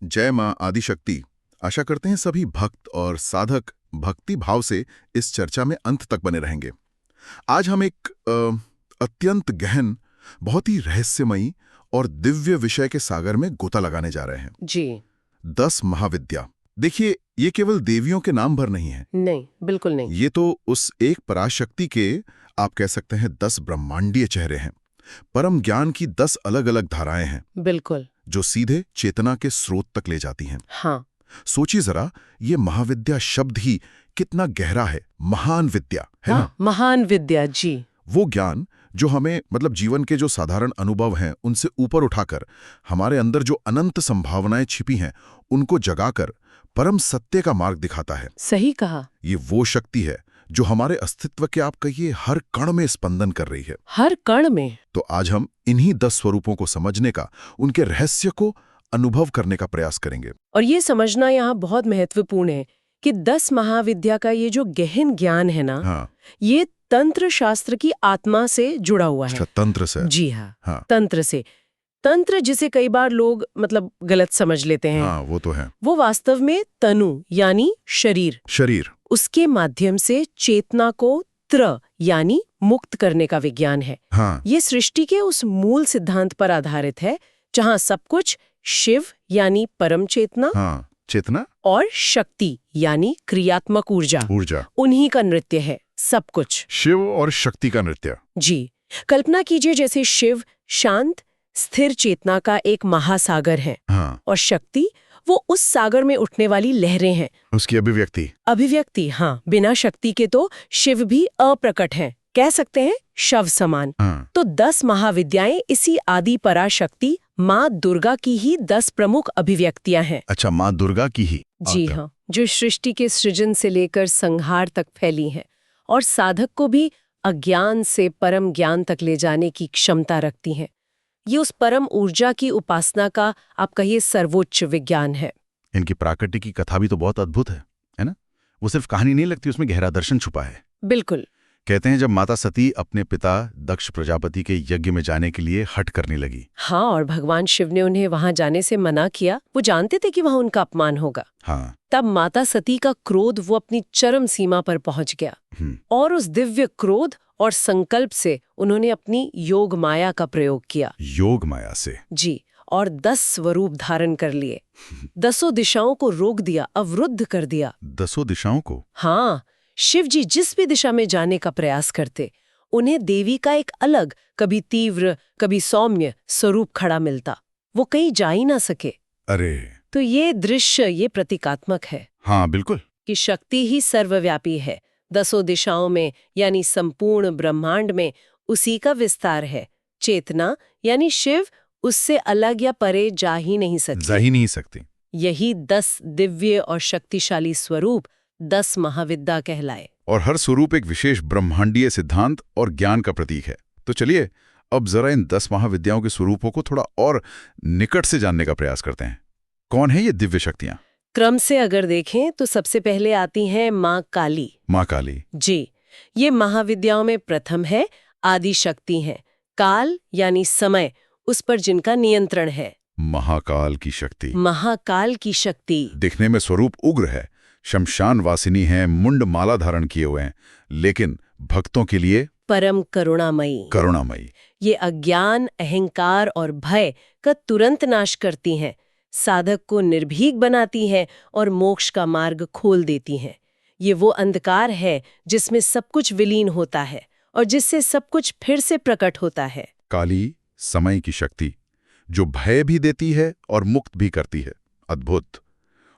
जय मां आदिशक्ति। आशा करते हैं सभी भक्त और साधक भक्ति भाव से इस चर्चा में अंत तक बने रहेंगे। आज हम एक अत्यंत गहन, बहुत ही रहस्यमयी और दिव्य विषय के सागर में गोता लगाने जा रहे हैं जी। 10 महाविद्या। देखिए, ये केवल देवियों के नाम भर नहीं है। नहीं, बिल्कुल नहीं। ये तो उस एक पराशक्ति के, आप कह सकते हैं, 10 ब्रह्मांडीय चेहरे हैं। परम ज्ञान की 10 अलग अलग धाराएं हैं। बिल्कुल। जो सीधे चेतना के स्रोत तक ले जाती हैं। हाँ। सोचिए जरा, ये महाविद्या शब्द ही कितना गहरा है। महान विद्या है हाँ, ना? महान विद्या, जी। वो ज्ञान जो हमें जीवन के जो साधारण अनुभव हैं उनसे ऊपर उठाकर हमारे अंदर जो अनंत संभावनाएं छिपी हैं उनको जगाकर परम सत्य का मार्ग दिखाता है। सही कहा। ये वो शक्ति है जो हमारे अस्तित्व के, आप कहिए, हर कण में स्पंदन कर रही है। हर कण में। तो आज हम इन्हीं 10 स्वरूपों को समझने का, उनके रहस्य को अनुभव करने का प्रयास करेंगे। और ये समझना यहाँ बहुत महत्वपूर्ण है कि 10 महाविद्या का ये जो गहन ज्ञान है ना, हाँ। ये तंत्र शास्त्र की आत्मा से जुड़ा हुआ है। तंत्र से? जी हाँ, हाँ। तंत्र से। तंत्र जिसे कई बार लोग गलत समझ लेते हैं। हाँ, वो तो है। वो वास्तव में तनु यानी शरीर, उसके माध्यम से चेतना को त्र यानी मुक्त करने का विज्ञान है। हाँ। ये सृष्टि के उस मूल सिद्धांत पर आधारित है जहाँ सब कुछ शिव यानी परम चेतना, हाँ, चेतना, और शक्ति यानी क्रियात्मक ऊर्जा उन्हीं का नृत्य है। सब कुछ शिव और शक्ति का नृत्य। जी। कल्पना कीजिए जैसे शिव शांत स्थिर चेतना का एक महासागर है। हाँ। और शक्ति वो उस सागर में उठने वाली लहरें हैं, उसकी अभिव्यक्ति। हाँ, बिना शक्ति के तो शिव भी अप्रकट हैं, कह सकते हैं शव समान। हाँ। तो 10 महाविद्याएं इसी आदि पराशक्ति माँ दुर्गा की ही 10 प्रमुख अभिव्यक्तियां हैं। अच्छा, माँ दुर्गा की ही? जी हाँ, जो सृष्टि के सृजन से लेकर संहार तक फैली हैं और साधक को भी अज्ञान से परम ज्ञान तक ले जाने की क्षमता रखती हैं। ये उस परम ऊर्जा की उपासना का, आप कहिए, सर्वोच्च विज्ञान है। इनकी प्राकृतिक की कथा भी तो बहुत अद्भुत है ना? वो सिर्फ कहानी नहीं लगती, उसमें गहरा दर्शन छुपा है। बिल्कुल। कहते हैं जब माता सती अपने पिता दक्ष प्रजापति के यज्ञ में जाने के लिए हठ करने लगी। हाँ, और भगवान शिव ने उन्हें वहां जाने से मना किया। वो जानते थे कि वहां उनका अपमान होगा। हाँ। तब माता सती का क्रोध वो अपनी चरम सीमा पर पहुंच गया। और उस दिव्य क्रोध और संकल्प से उन्होंने अपनी योग माया का प्रयोग किया। योग माया से? जी। और 10 स्वरूप धारण कर लिए। 10 दिशाओं को रोक दिया, अवरुद्ध कर दिया। 10 दिशाओं को? हाँ। शिव जी जिस भी दिशा में जाने का प्रयास करते, उन्हें देवी का एक अलग, कभी तीव्र कभी सौम्य स्वरूप खड़ा मिलता। वो कहीं जा ही ना सके। अरे! तो ये दृश्य, ये प्रतीकात्मक है। हाँ, बिल्कुल। कि शक्ति ही सर्वव्यापी है। 10 दिशाओं में यानी संपूर्ण ब्रह्मांड में उसी का विस्तार है। चेतना यानी शिव उससे अलग या परे जा ही नहीं सकती। यही 10 दिव्य और शक्तिशाली स्वरूप 10 महाविद्या कहलाए। और हर स्वरूप एक विशेष ब्रह्मांडीय सिद्धांत और ज्ञान का प्रतीक है। तो चलिए अब जरा इन 10 महाविद्याओं के स्वरूपों को थोड़ा और निकट से जानने का प्रयास करते हैं। कौन है ये दिव्य शक्तियां? क्रम से अगर देखें तो सबसे पहले आती हैं माँ काली। माँ काली? जी। ये महाविद्याओं में प्रथम है, आदि शक्ति है। काल यानी समय, उस पर जिनका नियंत्रण है। महाकाल की शक्ति? महाकाल की शक्ति। दिखने में स्वरूप उग्र है, शमशान वासिनी है, मुंड माला धारण किए हुए हैं, लेकिन भक्तों के लिए परम करुणामयी। ये अज्ञान, अहंकार और भय का तुरंत नाश करती हैं, साधक को निर्भीक बनाती हैं और मोक्ष का मार्ग खोल देती हैं। ये वो अंधकार है जिसमें सब कुछ विलीन होता है और जिससे सब कुछ फिर से प्रकट होता है। काली समय की शक्ति, जो भय भी देती है और मुक्त भी करती है। अद्भुत।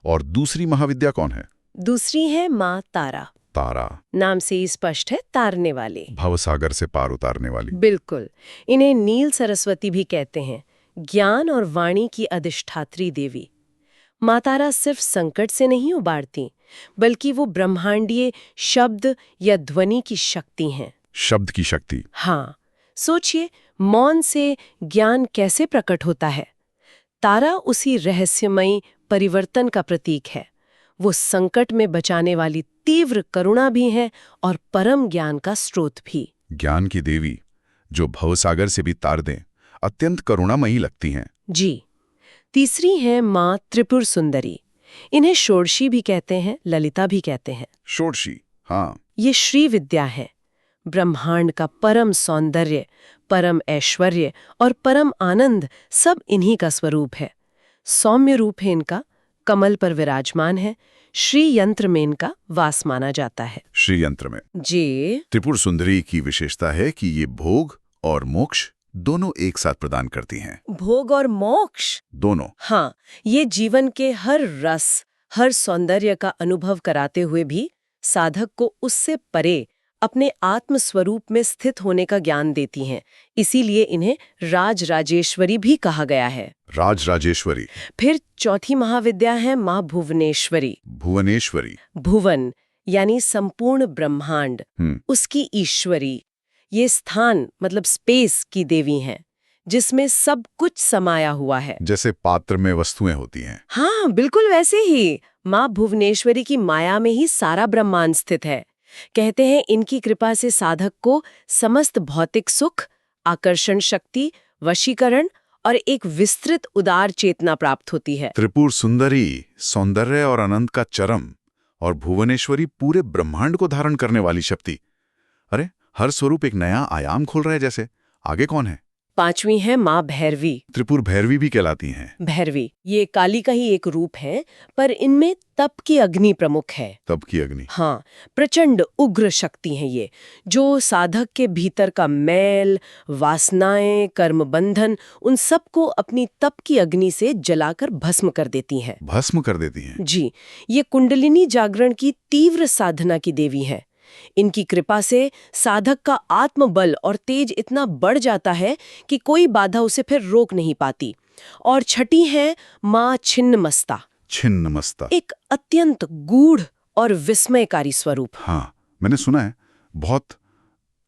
और दूसरी महाविद्या कौन है? दूसरी है माँ तारा। नाम से ही स्पष्ट है, तारने वाली, भवसागर से पार उतारने वाली। बिल्कुल। इन्हें नील सरस्वती भी कहते हैं, ज्ञान और वाणी की अधिष्ठात्री देवी। माँ तारा सिर्फ संकट से नहीं उबारती, बल्कि वो ब्रह्मांडीय शब्द या ध्वनि की शक्ति हैं। शब्द की शक्ति? हाँ। सोचिए, मौन से ज्ञान कैसे प्रकट होता है। तारा उसी रहस्यमयी परिवर्तन का प्रतीक है। वो संकट में बचाने वाली तीव्र करुणा भी है और परम ज्ञान का स्रोत भी। ज्ञान की देवी जो भवसागर से भी तार दें, अत्यंत करुणामयी लगती हैं। जी। तीसरी है माँ त्रिपुर सुंदरी। इन्हें षोडशी भी कहते हैं, ललिता भी कहते हैं। षोडशी, हाँ। ये श्री विद्या है। ब्रह्मांड का परम सौंदर्य, परम ऐश्वर्य और परम आनंद सब इन्हीं का स्वरूप है। सौम्य रूप है इनका, कमल पर विराजमान है। श्री यंत्र में इनका वास माना जाता है। श्री यंत्र में जी। त्रिपुर सुंदरी की विशेषता है कि ये भोग और मोक्ष दोनों एक साथ प्रदान करती हैं। भोग और मोक्ष दोनों। हाँ, ये जीवन के हर रस, हर सौंदर्य का अनुभव कराते हुए भी साधक को उससे परे अपने आत्म स्वरूप में स्थित होने का ज्ञान देती हैं। इसीलिए इन्हें राज राजेश्वरी भी कहा गया है। राज राजेश्वरी। फिर चौथी महाविद्या है माँ भुवनेश्वरी। भुवनेश्वरी। भुवन यानी संपूर्ण ब्रह्मांड, उसकी ईश्वरी। ये स्थान मतलब स्पेस की देवी हैं, जिसमें सब कुछ समाया हुआ है। जैसे पात्र में वस्तुएं होती हैं। हाँ, बिल्कुल वैसे ही। माँ भुवनेश्वरी की माया में ही सारा ब्रह्मांड स्थित है। कहते हैं इनकी कृपा से साधक को समस्त भौतिक सुख, आकर्षण शक्ति, वशीकरण और एक विस्तृत उदार चेतना प्राप्त होती है। त्रिपुर सुंदरी सौंदर्य और अनंत का चरम, और भुवनेश्वरी पूरे ब्रह्मांड को धारण करने वाली शक्ति। अरे, हर स्वरूप एक नया आयाम खोल रहा है जैसे। आगे कौन है? पांचवी है माँ भैरवी। त्रिपुर भैरवी भी कहलाती हैं। भैरवी ये काली का ही एक रूप है, पर इनमें तप की अग्नि प्रमुख है। तप की अग्नि। हाँ, प्रचंड उग्र शक्ति है ये, जो साधक के भीतर का मैल, वासनाएं, कर्म बंधन, उन सब को अपनी तप की अग्नि से जलाकर भस्म कर देती हैं। भस्म कर देती हैं। जी, ये कुंडलिनी जागरण की तीव्र साधना की देवी है। इनकी कृपा से साधक का आत्मबल और तेज इतना बढ़ जाता है कि कोई बाधा उसे फिर रोक नहीं पाती। और छठी है माँ छिन्नमस्ता। छिन्नमस्ता एक अत्यंत गूढ़ और विस्मयकारी स्वरूप। हाँ, मैंने सुना है, बहुत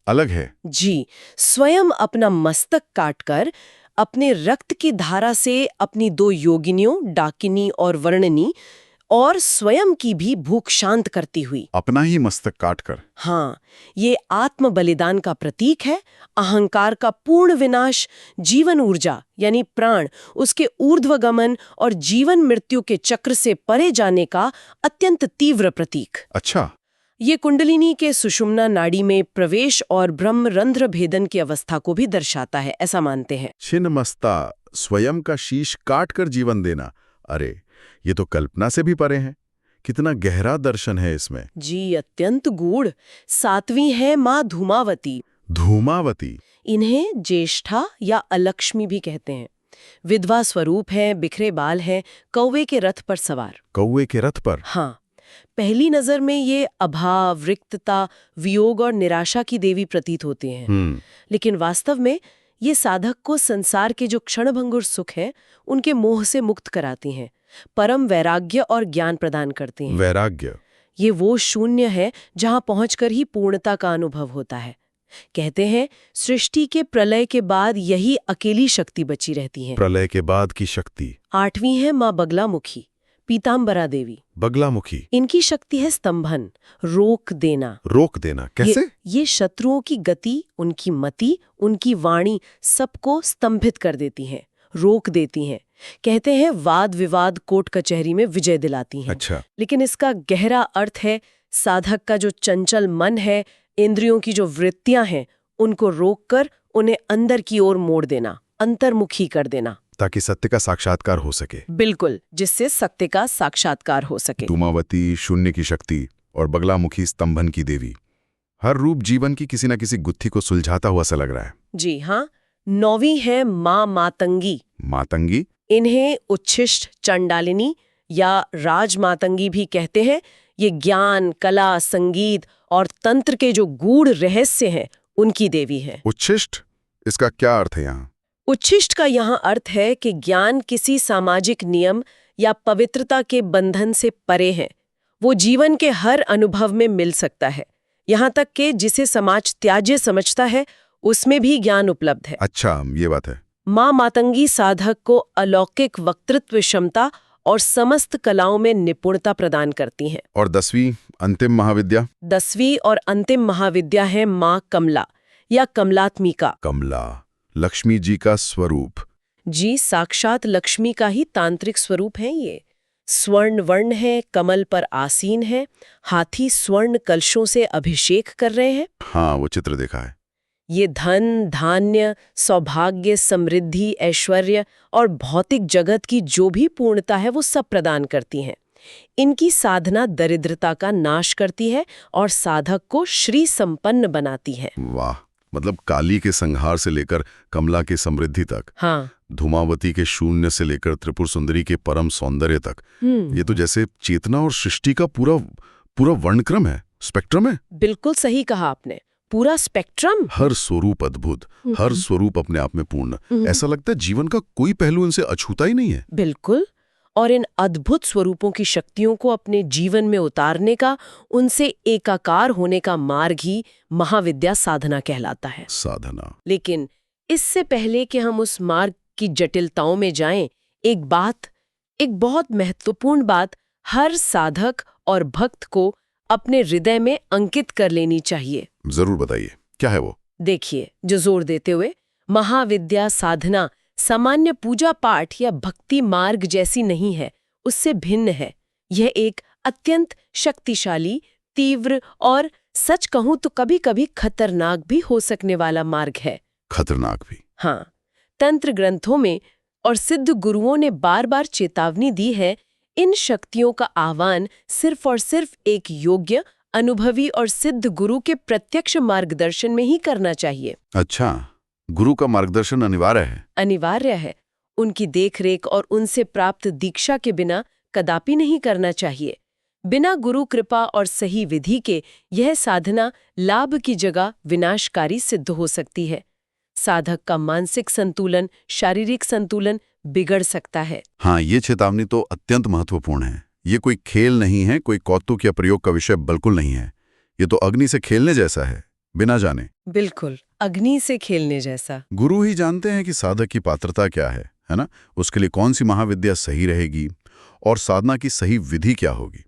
अलग है। जी, स्वयं अपना मस्तक काटकर अपने रक्त की धारा से अपनी दो योगिनियों डाकिनी और वर्णनी और स्वयं की भी भूख शांत करती हुई। अपना ही मस्तक काटकर। हाँ, ये आत्म बलिदान का प्रतीक है। अहंकार का पूर्ण विनाश, जीवन ऊर्जा यानी प्राण, उसके ऊर्ध्वगमन और जीवन मृत्यु के चक्र से परे जाने का अत्यंत तीव्र प्रतीक। अच्छा। ये कुंडलिनी के सुषुम्ना नाड़ी में प्रवेश और ब्रह्म रंध्र भेदन की अवस्था को भी दर्शाता है, ऐसा मानते हैं। छिन्नमस्ता, स्वयं का शीश काटकर जीवन देना। अरे, ये तो कल्पना से भी परे है। कितना गहरा दर्शन है इसमें। जी, अत्यंत गूढ़। सातवीं है माँ धूमावती। धूमावती। इन्हें ज्येष्ठा या अलक्ष्मी भी कहते हैं। विधवा स्वरूप है, बिखरे बाल हैं, कौवे के रथ पर सवार। कौवे के रथ पर? हाँ, पहली नजर में ये अभाव, रिक्तता, वियोग और निराशा की देवी प्रतीत होती हैं। लेकिन वास्तव में ये साधक को संसार के जो क्षणभंगुर सुख है उनके मोह से मुक्त कराती हैं, परम वैराग्य और ज्ञान प्रदान करती हैं। वैराग्य, ये वो शून्य है जहां पहुंचकर ही पूर्णता का अनुभव होता है। कहते हैं सृष्टि के प्रलय के बाद यही अकेली शक्ति बची रहती है। प्रलय के बाद की शक्ति। आठवीं है माँ बगलामुखी, पीताम्बरा देवी। बगलामुखी। इनकी शक्ति है स्तंभन, रोक देना। रोक देना कैसे? ये शत्रुओं की गति, उनकी मति, उनकी वाणी सबको स्तंभित कर देती हैं, रोक देती हैं। कहते हैं वाद विवाद कोर्ट कचहरी में विजय दिलाती हैं। अच्छा। लेकिन इसका गहरा अर्थ है साधक का जो चंचल मन है, इंद्रियों की जो वृत्तियां हैं, उनको रोककर उन्हें अंदर की ओर मोड़ देना, अंतर्मुखी कर देना, ताकि सत्य का साक्षात्कार हो सके। बिल्कुल, जिससे सत्य का साक्षात्कार हो सके। धूमावती शून्य की शक्ति और बगलामुखी स्तंभन की देवी, हर रूप जीवन की किसी न किसी गुत्थी को सुलझाता हुआ सा लग रहा है। जी हाँ। नौवीं है माँ मातंगी। मातंगी। इन्हें उच्छिष्ट चंडालिनी या राजमातंगी भी कहते हैं। ये ज्ञान, कला, संगीत और तंत्र के जो गूढ़ रहस्य हैं उनकी देवी है। उच्छिष्ट, इसका क्या अर्थ है यहाँ? उच्छिष्ट का यहाँ अर्थ है कि ज्ञान किसी सामाजिक नियम या पवित्रता के बंधन से परे है। वो जीवन के हर अनुभव में मिल सकता है, यहाँ तक कि जिसे समाज त्याज्य समझता है उसमें भी ज्ञान उपलब्ध है। अच्छा, ये बात है। माँ मातंगी साधक को अलौकिक वक्तृत्व क्षमता और समस्त कलाओं में निपुणता प्रदान करती हैं। और 10वीं अंतिम महाविद्या? 10वीं और अंतिम महाविद्या है माँ कमला या कमलात्मिका। कमला, लक्ष्मी जी का स्वरूप। जी, साक्षात लक्ष्मी का ही तांत्रिक स्वरूप है ये। स्वर्ण वर्ण है, कमल पर आसीन है, हाथी स्वर्ण कलशों से अभिषेक कर रहे हैं। हाँ, वो चित्र देखा है। ये धन, धान्य, सौभाग्य, समृद्धि, ऐश्वर्य और भौतिक जगत की जो भी पूर्णता है वो सब प्रदान करती हैं। इनकी साधना दरिद्रता का नाश करती है और साधक को श्री संपन्न बनाती है। वाह, मतलब काली के संहार से लेकर कमला की समृद्धि तक, हाँ, धूमावती के शून्य से लेकर त्रिपुर सुंदरी के परम सौंदर्य तक। ये तो जैसे चेतना और सृष्टि का पूरा पूरा वर्णक्रम है, स्पेक्ट्रम है। बिल्कुल सही कहा आपने, पूरा स्पेक्ट्रम। हर स्वरूप अद्भुत, हर स्वरूप अपने आप में पूर्ण। ऐसा लगता है जीवन का कोई पहलू इनसे अछूता ही नहीं है। बिल्कुल। और इन अद्भुत स्वरूपों की शक्तियों को अपने जीवन में उतारने का, उनसे एकाकार होने का मार्ग ही महाविद्या साधना कहलाता है। साधना। लेकिन इससे पहले कि हम उस मार्ग की जटिलताओं में जाएं, एक बहुत महत्वपूर्ण बात हर साधक और भक्त को अपने हृदय में अंकित कर लेनी चाहिए। जरूर बताइए, क्या है वो? देखिए, जो जोर देते हुए, महाविद्या साधना सामान्य पूजा पाठ या भक्ति मार्ग जैसी नहीं है, उससे भिन्न है। यह एक अत्यंत शक्तिशाली, तीव्र और सच कहूं तो कभी-कभी खतरनाक भी हो सकने वाला मार्ग है। खतरनाक भी? हाँ, तंत्र ग्रंथों में और सिद्ध गुरुओं ने बार-बार चेतावनी दी है, इन शक्तियों का आह्वान सिर्फ और सिर्फ एक योग्य, अनुभवी और सिद्ध गुरु के प्रत्यक्ष मार्गदर्शन में ही करना चाहिए। अच्छा, गुरु का मार्गदर्शन अनिवार्य है? अनिवार्य है। उनकी देखरेख और उनसे प्राप्त दीक्षा के बिना कदापि नहीं करना चाहिए। बिना गुरु कृपा और सही विधि के यह साधना लाभ की जगह विनाशकारी सिद्ध हो सकती है। साधक का मानसिक संतुलन, शारीरिक संतुलन बिगड़ सकता है। हाँ, ये चेतावनी तो अत्यंत महत्वपूर्ण है। ये कोई खेल नहीं है, कोई कौतुक या प्रयोग का विषय बिल्कुल नहीं है। ये तो अग्नि से खेलने जैसा है, बिना जाने। बिल्कुल, अग्नि से खेलने जैसा। गुरु ही जानते हैं कि साधक की पात्रता क्या है ना? उसके लिए कौन सी महाविद्या सही रहेगी और साधना की सही विधि क्या होगी।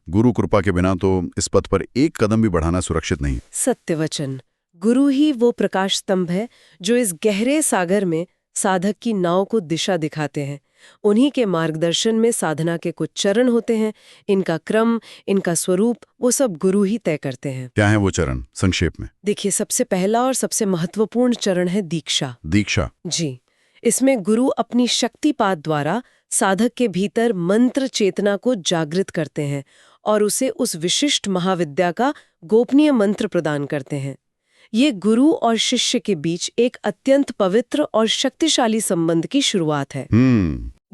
गुरु कृपा के बिना तो इस पथ पर एक कदम भी बढ़ाना सुरक्षित नहीं। सत्य वचन। गुरु ही वो प्रकाश स्तंभ है जो इस गहरे सागर में साधक की नाव को दिशा दिखाते हैं। उन्हीं के मार्गदर्शन में साधना के कुछ चरण होते हैं। इनका क्रम, इनका स्वरूप, वो सब गुरु ही तय करते हैं। क्या है वो चरण, संक्षेप में? देखिए, सबसे पहला और सबसे महत्वपूर्ण चरण है दीक्षा। दीक्षा? जी, इसमें गुरु अपनी शक्तिपात द्वारा साधक के भीतर मंत्र चेतना को जागृत करते हैं और उसे उस विशिष्ट महाविद्या का गोपनीय मंत्र प्रदान करते हैं। ये गुरु और शिष्य के बीच एक अत्यंत पवित्र और शक्तिशाली संबंध की शुरुआत है।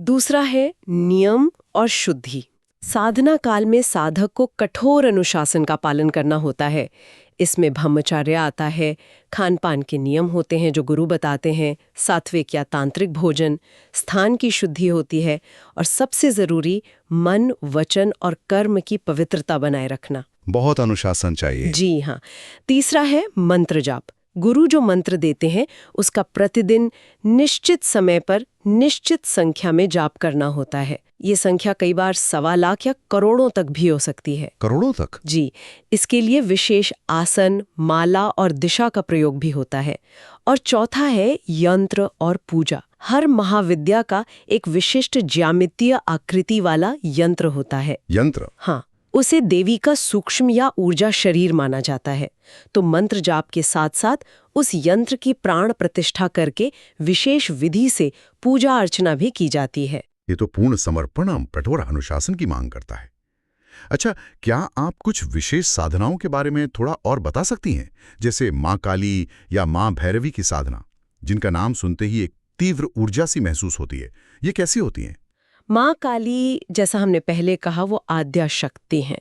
दूसरा है नियम और शुद्धि। साधना काल में साधक को कठोर अनुशासन का पालन करना होता है। इसमें ब्रह्मचर्य आता है, खान पान के नियम होते हैं जो गुरु बताते हैं, सात्विक या तांत्रिक भोजन, स्थान की शुद्धि होती है और सबसे जरूरी मन, वचन और कर्म की पवित्रता बनाए रखना। बहुत अनुशासन चाहिए। जी हाँ। तीसरा है मंत्र जाप। गुरु जो मंत्र देते हैं उसका प्रतिदिन निश्चित समय पर निश्चित संख्या में जाप करना होता है। ये संख्या कई बार 1.25 लाख या करोड़ों तक भी हो सकती है। करोड़ों तक? जी। इसके लिए विशेष आसन, माला और दिशा का प्रयोग भी होता है। और चौथा है यंत्र और पूजा। हर महाविद्या का एक विशिष्ट ज्यामितीय आकृति वाला यंत्र होता है। यंत्र? हाँ, उसे देवी का सूक्ष्म या ऊर्जा शरीर माना जाता है। तो मंत्र जाप के साथ साथ उस यंत्र की प्राण प्रतिष्ठा करके विशेष विधि से पूजा अर्चना भी की जाती है। ये तो पूर्ण समर्पण और कठोर अनुशासन की मांग करता है। अच्छा, क्या आप कुछ विशेष साधनाओं के बारे में थोड़ा और बता सकती हैं? जैसे माँ काली या माँ भैरवी की साधना, जिनका नाम सुनते ही एक तीव्र ऊर्जा सी महसूस होती है। ये कैसी होती हैं? माँ काली, जैसा हमने पहले कहा, वो आद्या शक्ति हैं,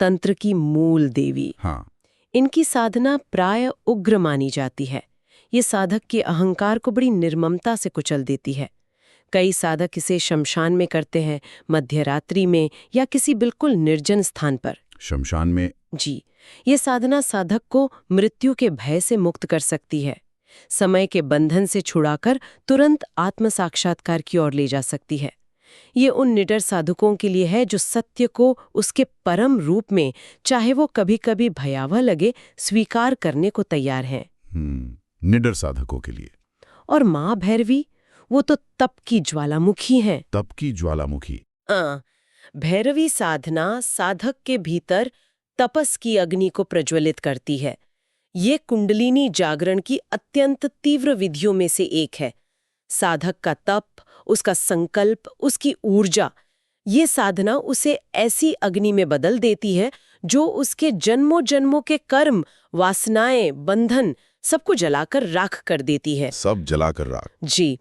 तंत्र की मूल देवी। हाँ। इनकी साधना प्राय उग्र मानी जाती है। ये साधक के अहंकार को बड़ी निर्ममता से कुचल देती है। कई साधक इसे शमशान में करते हैं, मध्य रात्रि में या किसी बिल्कुल निर्जन स्थान पर। शमशान में? जी। ये साधना साधक को मृत्यु के भय से मुक्त कर सकती है, समय के बंधन से छुड़ाकर तुरंत आत्म साक्षात्कार की ओर ले जा सकती है। ये उन निडर साधकों के लिए है जो सत्य को उसके परम रूप में, चाहे वो कभी-कभी भयावह लगे, स्वीकार करने को तैयार हैं। निडर साधकों के लिए। और माँ भैरवी, वो तो तप की ज्वालामुखी हैं। तप की ज्वालामुखी। भैरवी साधना साधक के भीतर तपस की अग्नि को प्रज्वलित करती है। ये कुंडलिनी जागरण की अत्यंत तीव्र विधियों में से एक है। साधक का तप, उसका संकल्प, उसकी ऊर्जा, ये साधना उसे ऐसी अग्नि में बदल देती है जो उसके जन्मों जन्मों के कर्म, वासनाएं, बंधन सबको जलाकर राख कर देती है। सब जलाकर राख। जी,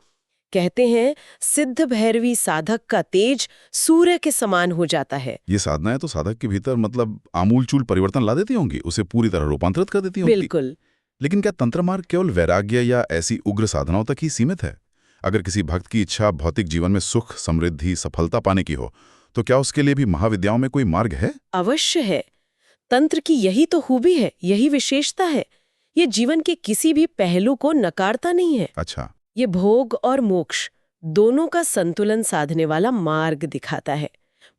कहते हैं सिद्ध भैरवी साधक का तेज सूर्य के समान हो जाता है। ये साधनाएं तो साधक के भीतर मतलब आमूलचूल परिवर्तन ला देती होंगी, उसे पूरी तरह रूपांतरित कर देती होंगी। बिल्कुल। लेकिन क्या तंत्र मार्ग केवल वैराग्य या ऐसी उग्र साधनाओं तक ही सीमित है? अगर किसी भक्त की इच्छा भौतिक जीवन में सुख, समृद्धि, सफलता पाने की हो, तो क्या उसके लिए भी महाविद्याओं में कोई मार्ग है? अवश्य है। तंत्र की यही तो खूबी है, यही विशेषता है। ये जीवन के किसी भी पहलू को नकारता नहीं है। अच्छा। ये भोग और मोक्ष दोनों का संतुलन साधने वाला मार्ग दिखाता है।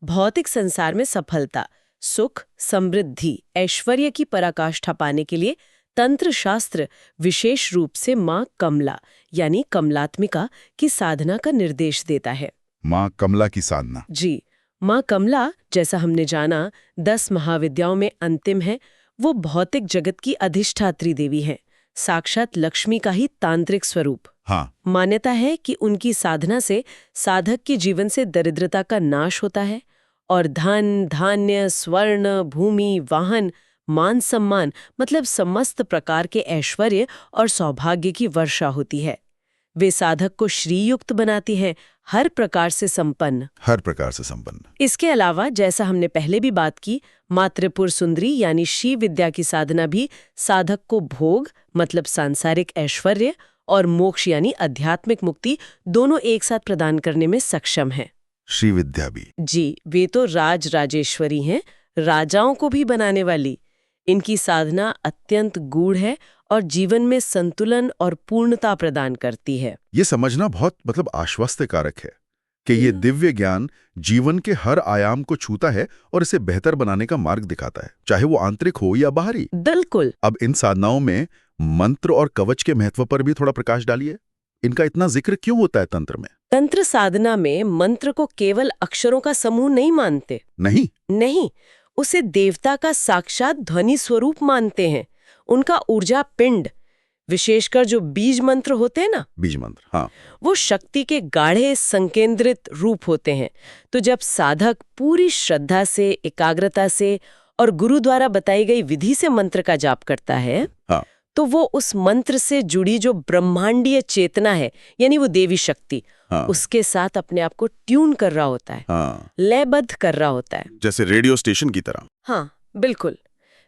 भौतिक संसार में सफलता, सुख, समृद्धि, ऐश्वर्य की पराकाष्ठा पाने के लिए तंत्र शास्त्र विशेष रूप से मां कमला यानी कमलात्मिका की साधना का निर्देश देता है। मां कमला की साधना। जी, मां कमला, जैसा हमने जाना, 10 महाविद्याओं में अंतिम है। वो भौतिक जगत की अधिष्ठात्री देवी है, साक्षात लक्ष्मी का ही तांत्रिक स्वरूप। हाँ। मान्यता है कि उनकी साधना से साधक के जीवन से दरिद्रता का नाश होता है और धन, धान्य, स्वर्ण, भूमि, वाहन, मान सम्मान मतलब समस्त प्रकार के ऐश्वर्य और सौभाग्य की वर्षा होती है। वे साधक को श्रीयुक्त बनाती हैं, हर प्रकार से संपन्न। हर प्रकार से संपन्न। इसके अलावा जैसा हमने पहले भी बात की, मां त्रिपुर सुंदरी यानी शिव विद्या की साधना भी साधक को भोग मतलब सांसारिक ऐश्वर्य और मोक्ष यानी आध्यात्मिक मुक्ति दोनों एक साथ प्रदान करने में सक्षम है। श्री विद्या भी। जी, वे तो राज राजेश्वरी हैं, राजाओं को भी बनाने वाली। इनकी साधना अत्यंत गूढ़ है और जीवन में संतुलन और पूर्णता प्रदान करती है। ये समझना बहुत मतलब आश्वस्तकारक है कि ये दिव्य ज्ञान जीवन के हर आयाम को छूता है और इसे बेहतर बनाने का मार्ग दिखाता है, चाहे वो आंतरिक हो या बाहरी। बिल्कुल। अब इन साधनाओं में मंत्र और कवच के महत्व पर भी थोड़ा प्रकाश डालिए। इनका इतना जिक्र क्यों होता है तंत्र में? तंत्र साधना में मंत्र को केवल अक्षरों का समूह नहीं मानते। नहीं, उसे देवता का साक्षात ध्वनि स्वरूप मानते हैं। उनका ऊर्जा पिंड, विशेषकर जो बीज मंत्र होते हैं ना, बीज मंत्र, हाँ, वो शक्ति के गाढ़े संकेंद्रित रूप होते हैं। तो जब साधक पूरी श्रद्धा से, एकाग्रता से और गुरु द्वारा बताई गई विधि से मंत्र का जाप करता है, हाँ, तो वो उस मंत्र से जुड़ी जो ब्रह्मांडीय चेतना है यानी वो देवी शक्ति, हाँ, उसके साथ अपने आप को ट्यून कर रहा होता है, हाँ, लयबद्ध कर रहा होता है, जैसे रेडियो स्टेशन की तरह। हाँ, बिल्कुल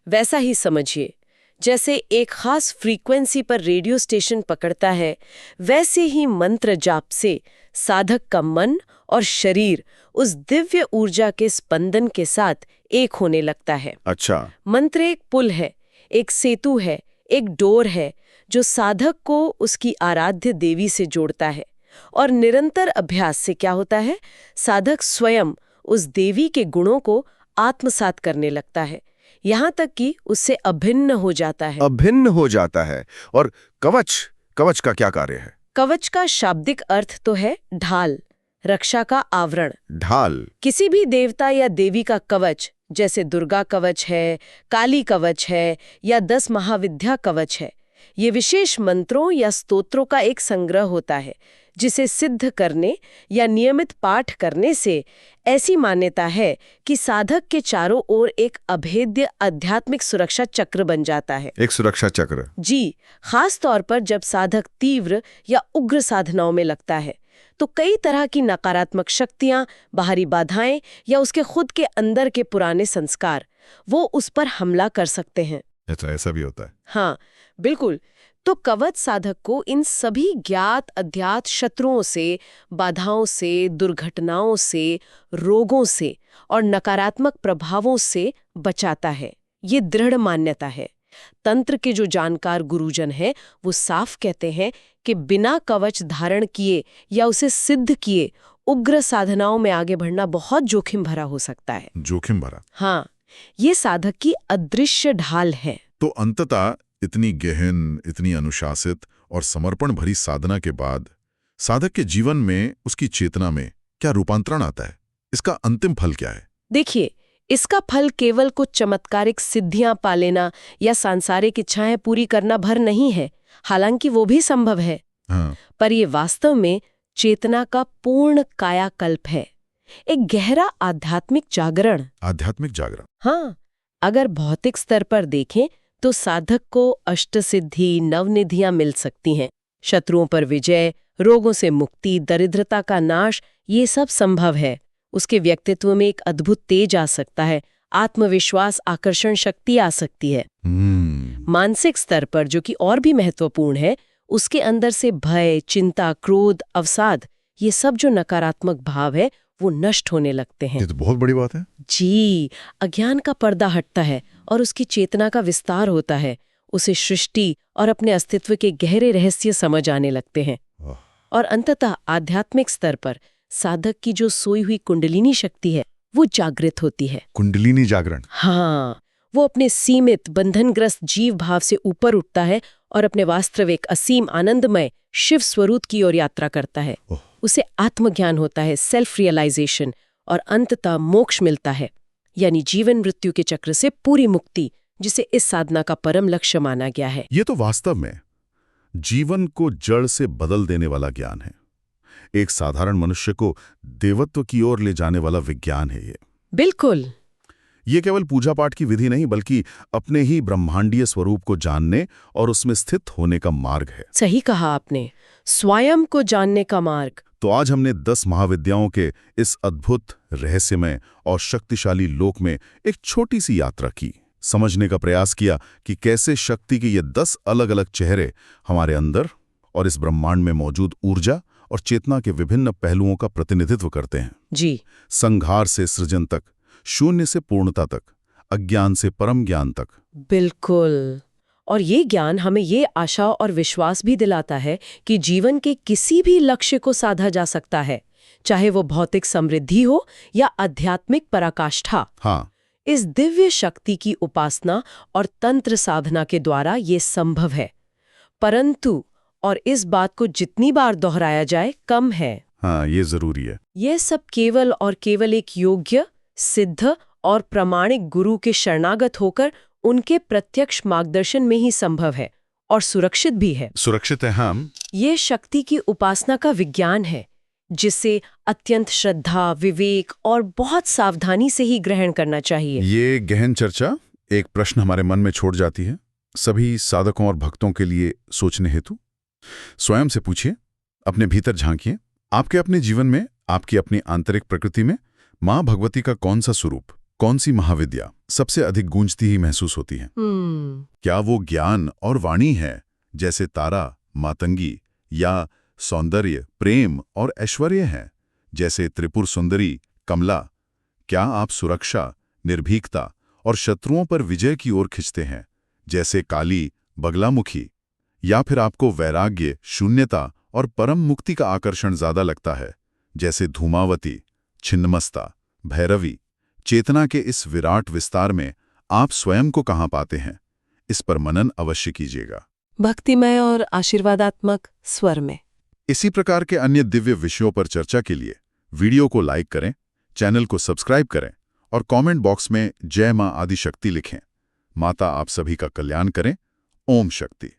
वैसा ही समझिए। जैसे एक खास फ्रीक्वेंसी पर रेडियो स्टेशन पकड़ता है, वैसे ही मंत्र जाप से साधक का मन और शरीर उस दिव्य ऊर्जा के स्पंदन के साथ एक होने लगता है। अच्छा। मंत्र एक पुल है, एक सेतु है, एक डोर है जो साधक को उसकी आराध्य देवी से जोड़ता है। और निरंतर अभ्यास से क्या होता है, साधक स्वयं उस देवी के गुणों को आत्मसात करने लगता है, यहाँ तक कि उससे अभिन्न हो जाता है। अभिन्न हो जाता है। और कवच का क्या कार्य है? कवच का शाब्दिक अर्थ तो है ढाल, रक्षा का आवरण। ढाल। किसी भी देवता या देवी का कवच, जैसे दुर्गा कवच है, काली कवच है या 10 महाविद्या कवच है, ये विशेष मंत्रों या स्तोत्रों का एक संग्रह होता है जिसे सिद्ध करने या नियमित पाठ करने से ऐसी मान्यता है कि साधक के चारों ओर एक अभेद्य आध्यात्मिक सुरक्षा चक्र बन जाता है। एक सुरक्षा चक्र। जी, खास तौर पर जब साधक तीव्र या उग्र साधनाओं में लगता है तो कई तरह की नकारात्मक शक्तियां, बाहरी बाधाएं या उसके खुद के अंदर के पुराने संस्कार वो उस पर हमला कर सकते हैं। अच्छा, ऐसा भी होता है? हाँ, बिल्कुल। तो कवच साधक को इन सभी ज्ञात अज्ञात शत्रुओं से, बाधाओं से, दुर्घटनाओं से, रोगों से और नकारात्मक प्रभावों से बचाता है। ये दृढ़ मान्यता है। तंत्र के जो जानकार गुरुजन हैं वो साफ कहते हैं कि बिना कवच धारण किए या उसे सिद्ध किए उग्र साधनाओं में आगे बढ़ना बहुत जोखिम भरा हो सकता है। जोखिम भरा? हाँ, ये साधक की अदृश्य ढाल है। तो अंततः इतनी गहन, इतनी अनुशासित और समर्पण भरी साधना के बाद साधक के जीवन में, उसकी चेतना में क्या रूपांतरण आता है? इसका अंतिम फल क्या है? देखिए, इसका फल केवल कुछ चमत्कारिक सिद्धियां पा लेना या सांसारिक इच्छाएं पूरी करना भर नहीं है, हालांकि वो भी संभव है। हाँ। पर ये वास्तव में चेतना का पूर्ण कायाकल्प है, एक गहरा आध्यात्मिक जागरण। आध्यात्मिक जागरण। हाँ, अगर भौतिक स्तर पर देखें तो साधक को अष्टसिद्धि, नवनिधियां मिल सकती हैं। शत्रुओं पर विजय, रोगों से मुक्ति, दरिद्रता का नाश, ये सब संभव है। उसके व्यक्तित्व में एक अद्भुत तेज आ सकता है, आत्मविश्वास, आकर्षण शक्ति आ सकती है। मानसिक स्तर पर, जो कि और भी महत्वपूर्ण है, उसके अंदर से भय, चिंता, क्रोध, अवसाद, ये सब जो नकारात्मक भाव है वो नष्ट होने लगते हैं। ये तो बहुत बड़ी बात है। जी, अज्ञान का पर्दा हटता है और उसकी चेतना का विस्तार होता है। उसे सृष्टि और अपने अस्तित्व के गहरे रहस्य समझ आने लगते हैं। और अंततः आध्यात्मिक स्तर पर साधक की जो सोई हुई कुंडलिनी शक्ति है वो जागृत होती है। कुंडलिनी जागरण। हाँ, वो अपने सीमित, बंधनग्रस्त जीव भाव से ऊपर उठता है और अपने वास्तविक, असीम, आनंदमय शिव स्वरूप की ओर यात्रा करता है। उसे आत्मज्ञान होता है, सेल्फ रियलाइजेशन, और अंततः मोक्ष मिलता है, यानी जीवन मृत्यु के चक्र से पूरी मुक्ति, जिसे इस साधना का परम लक्ष्य माना गया है। ये तो वास्तव में जीवन को जड़ से बदल देने वाला ज्ञान है। एक साधारण मनुष्य को देवत्व की ओर ले जाने वाला विज्ञान है ये। बिल्कुल। ये केवल पूजा पाठ की विधि नहीं, बल्कि अपने ही ब्रह्मांडीय स्वरूप को जानने और उसमें स्थित होने का मार्ग है। सही कहा आपने, स्वयं को जानने का मार्ग। तो आज हमने 10 महाविद्याओं के इस अद्भुत, रहस्यमय और शक्तिशाली लोक में एक छोटी सी यात्रा की, समझने का प्रयास किया कि कैसे शक्ति के ये 10 अलग अलग चेहरे हमारे अंदर और इस ब्रह्मांड में मौजूद ऊर्जा और चेतना के विभिन्न पहलुओं का प्रतिनिधित्व करते हैं। जी। संघार से सृजन तक, शून्य से पूर्णता तक, अज्ञान से परम ज्ञान तक। बिल्कुल। और ये ज्ञान हमें ये आशा और विश्वास भी दिलाता है कि जीवन के किसी भी लक्ष्य को साधा जा सकता है, चाहे वो भौतिक समृद्धि हो या आध्यात्मिक पराकाष्ठा। हाँ। इस दिव्य शक्ति की उपासना और तंत्र साधना के द्वारा ये संभव है, परंतु और इस बात को जितनी बार दोहराया जाए कम है। हाँ, ये जरूरी है। ये सब केवल और केवल एक योग्य, सिद्ध और प्रामाणिक गुरु के शरणागत होकर उनके प्रत्यक्ष मार्गदर्शन में ही संभव है, और सुरक्षित भी है। सुरक्षित है। हाँ। ये शक्ति की उपासना का विज्ञान है, जिसे अत्यंत श्रद्धा, विवेक और बहुत सावधानी से ही ग्रहण करना चाहिए। ये गहन चर्चा एक प्रश्न हमारे मन में छोड़ जाती है, सभी साधकों और भक्तों के लिए सोचने हेतु। स्वयं से पूछिए, अपने भीतर झांकिए, आपके अपने जीवन में, आपकी अपनी आंतरिक प्रकृति में माँ भगवती का कौन सा स्वरूप, कौन सी महाविद्या सबसे अधिक गूंजती ही महसूस होती है? क्या वो ज्ञान और वाणी है, जैसे तारा, मातंगी, या सौंदर्य, प्रेम और ऐश्वर्य है, जैसे त्रिपुर सुंदरी, कमला? क्या आप सुरक्षा, निर्भीकता और शत्रुओं पर विजय की ओर खिंचते हैं, जैसे काली, बगलामुखी? या फिर आपको वैराग्य, शून्यता और परम मुक्ति का आकर्षण ज्यादा लगता है, जैसे धूमावती, छिन्नमस्ता, भैरवी? चेतना के इस विराट विस्तार में आप स्वयं को कहाँ पाते हैं? इस पर मनन अवश्य कीजिएगा, भक्तिमय और आशीर्वादात्मक स्वर में। इसी प्रकार के अन्य दिव्य विषयों पर चर्चा के लिए वीडियो को लाइक करें, चैनल को सब्सक्राइब करें और कमेंट बॉक्स में जय मां आदिशक्ति लिखें। माता आप सभी का कल्याण करें। ओम शक्ति।